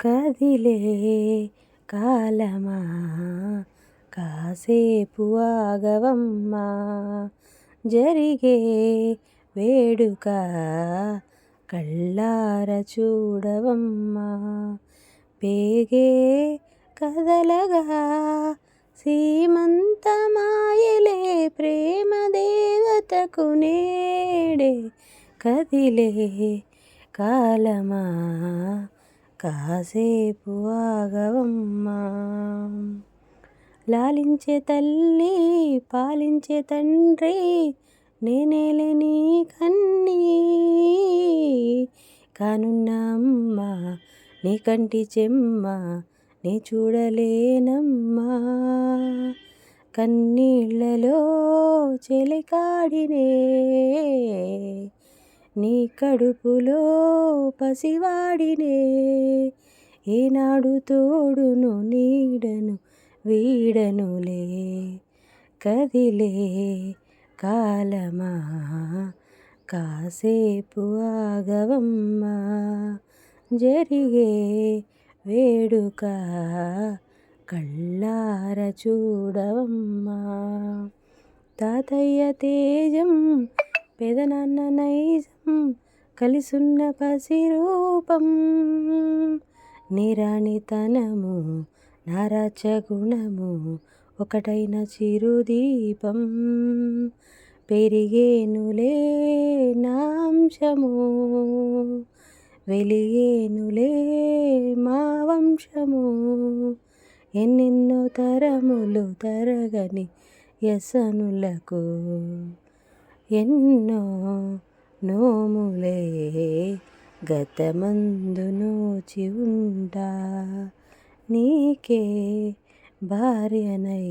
కదిలే కాలమా కాసేపు ఆగవమ్మా, జరిగే వేడుక కళ్ళార చూడవమ్మా. పేగే కదలగా సీమంతమాయలే ప్రేమ దేవతకు నేడే. కదిలే కాలమా కాసేపు ఆగవమ్మా. లాలించే తల్లి పాలించే తండ్రి నేనేలే నీ కన్నీ. కానున్న అమ్మ నీ కంటి చెమ్మ నీ చూడలేనమ్మా. కన్నీళ్ళలో చెలికాడినే నీ కడుపులో పసివాడినే. ఏనాడు తోడును నీడను వీడనులే. కదిలే కాలమా కాసేపు ఆగవమ్మా, జరిగే వేడుక కళ్ళార చూడవమ్మా. తాతయ్య తేజం పెదనాన్న నైజం కలిసున్న పసిరూపం. నిరాణితనము నారాచ గుణము ఒకటైన చిరుదీపం. పెరిగేనులే నాంశము వెలిగేనులే మా వంశము. ఎన్నెన్నో తరములు తరగని వ్యసనులకు ఎన్నో నోములే గతమందు నోచి ఉంటా. నీకే భార్యనై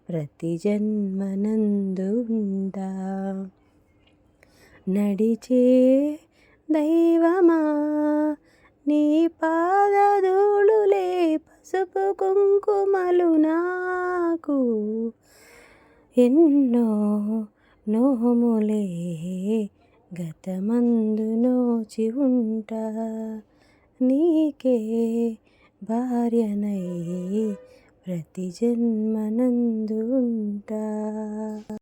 ప్రతి జన్మనందు ఉంటా. నడిచే దైవమా నీ పాదధూళులే పసుపు కుంకుమలు నాకు. ఎన్నో నోములే గతమందు నోచి ఉంటా. నీకే భార్యనై ప్రతి జన్మనందు ఉంటా.